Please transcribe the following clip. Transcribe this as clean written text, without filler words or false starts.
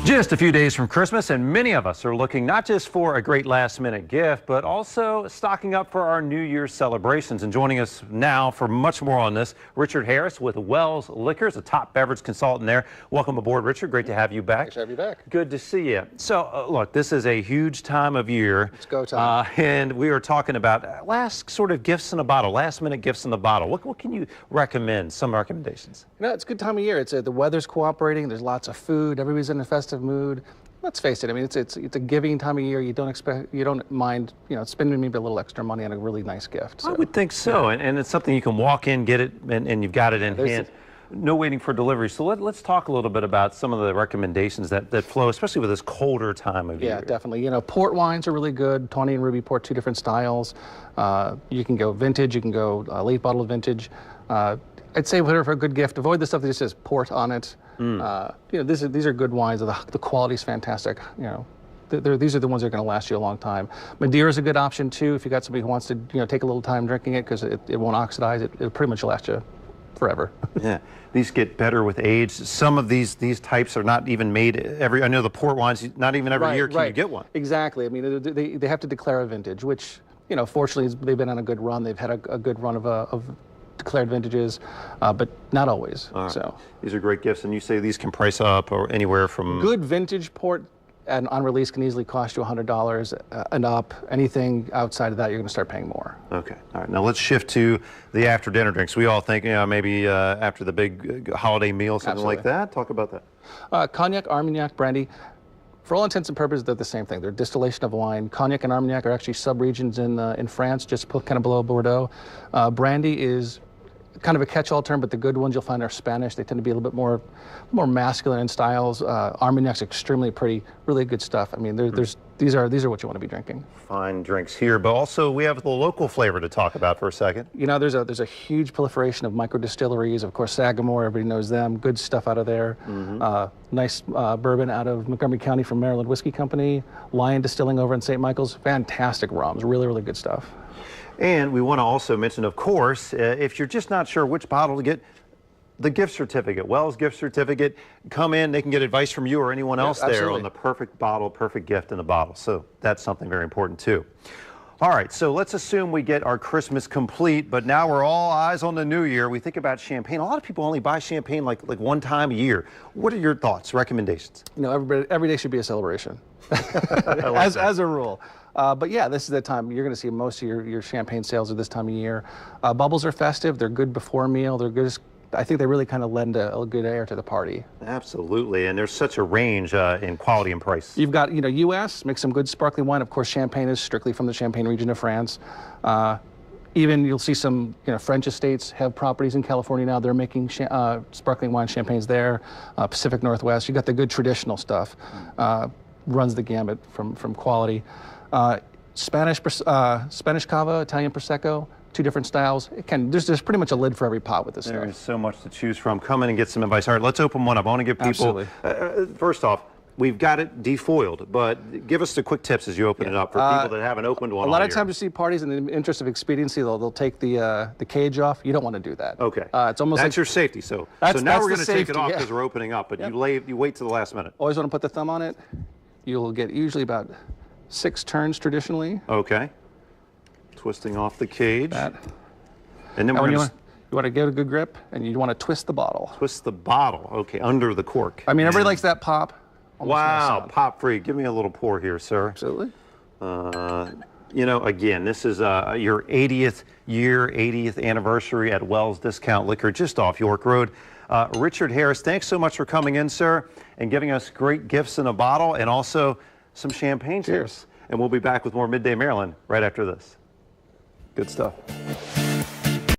Just a few days from Christmas, and many of us are looking not just for a great last-minute gift, but also stocking up for our New Year's celebrations. And joining us now for much more on this, Richard Harris with Wells Liquors, a top beverage consultant there. Welcome aboard, Richard. Great to have you back. Thanks to have you back. Good to see you. So, look, this is a huge time of year. It's go time. And we are talking about last sort of gifts in a bottle, last-minute gifts in the bottle. What can you recommend? Some recommendations? You know, it's a good time of year. The weather's cooperating. There's lots of food. Everybody's in a festive mood. Let's face it. I mean, it's a giving time of year. You don't mind, spending maybe a little extra money on a really nice gift. So. I would think so, and it's something you can walk in, get it, and you've got it in hand. No waiting for delivery. So let's talk a little bit about some of the recommendations that flow, especially with this colder time of year. Yeah, definitely. Port wines are really good. Tawny and Ruby Port, two different styles. You can go vintage. You can go late bottled vintage. I'd say for a good gift, avoid the stuff that just says port on it. These are good wines. The quality's fantastic. These are the ones that are going to last you a long time. Madeira is a good option too if you got somebody who wants to take a little time drinking it because it won't oxidize. It'll pretty much last you forever. Yeah, these get better with age. Some of these types are not even made every. I know the port wines, not even every year can you get one. Exactly. I mean, they have to declare a vintage, which fortunately they've been on a good run. They've had a good run of declared vintages, but not always. Right. So these are great gifts, and you say these can price up or anywhere from good vintage port and on release can easily cost you $100 and up. Anything outside of that, you're going to start paying more. Okay. All right. Now let's shift to the after dinner drinks. We all think, maybe after the big holiday meal, something Absolutely. like that. Talk about that. Cognac, Armagnac, brandy. For all intents and purposes, they're the same thing. They're distillation of wine. Cognac and Armagnac are actually subregions in France, just kind of below Bordeaux. Brandy is kind of a catch-all term, but the good ones you'll find are Spanish. They tend to be a little bit more masculine in styles. Armagnac's extremely pretty, really good stuff. I mean, these are what you want to be drinking. Fine drinks here, but also we have the local flavor to talk about for a second. There's a huge proliferation of micro distilleries. Of course, Sagamore, everybody knows them. Good stuff out of there. Nice bourbon out of Montgomery County from Maryland Whiskey Company. Lion Distilling over in St. Michael's. Fantastic rums, really, really good stuff. And we want to also mention, of course, if you're just not sure which bottle to get, the gift certificate, Wells gift certificate, come in, they can get advice from you or anyone else there on the perfect bottle, perfect gift in the bottle. So that's something very important too. All right, so let's assume we get our Christmas complete, but now we're all eyes on the new year. We think about champagne. A lot of people only buy champagne like one time a year. What are your thoughts, recommendations? Every day should be a celebration, as a rule. But yeah, this is the time you're going to see most of your champagne sales are this time of year. Bubbles are festive. They're good before a meal. They're good. I think they really kind of lend a good air to the party. Absolutely, and there's such a range in quality and price. You've got, U.S., make some good sparkling wine. Of course, Champagne is strictly from the Champagne region of France. Even you'll see some, French estates have properties in California now. They're making sparkling wine champagnes there. Pacific Northwest. You got the good traditional stuff. Runs the gamut from quality. Spanish cava, Italian prosecco. Two different styles. There's pretty much a lid for every pot with this stuff. There's so much to choose from. Come in and get some advice. All right, let's open one up. I want to give people, first off, we've got it defoiled, but give us the quick tips as you open it up for people that haven't opened one. A lot of times you see parties in the interest of expediency, they'll take the cage off. You don't want to do that. Okay. It's almost that's your safety. So now we're going to take it off because we're opening up, but you wait till the last minute. Always want to put the thumb on it. You'll get usually about 6 turns traditionally. Okay. Twisting off the cage. And then you want to get a good grip, and you want to twist the bottle. Twist the bottle. Okay, under the cork. I mean, everybody likes that pop. Wow, pop free. Give me a little pour here, sir. Absolutely. Again, this is your 80th year, 80th anniversary at Wells Discount Liquor, just off York Road. Richard Harris, thanks so much for coming in, sir, and giving us great gifts in a bottle and also some champagne. Cheers. And we'll be back with more Midday Maryland right after this. Good stuff.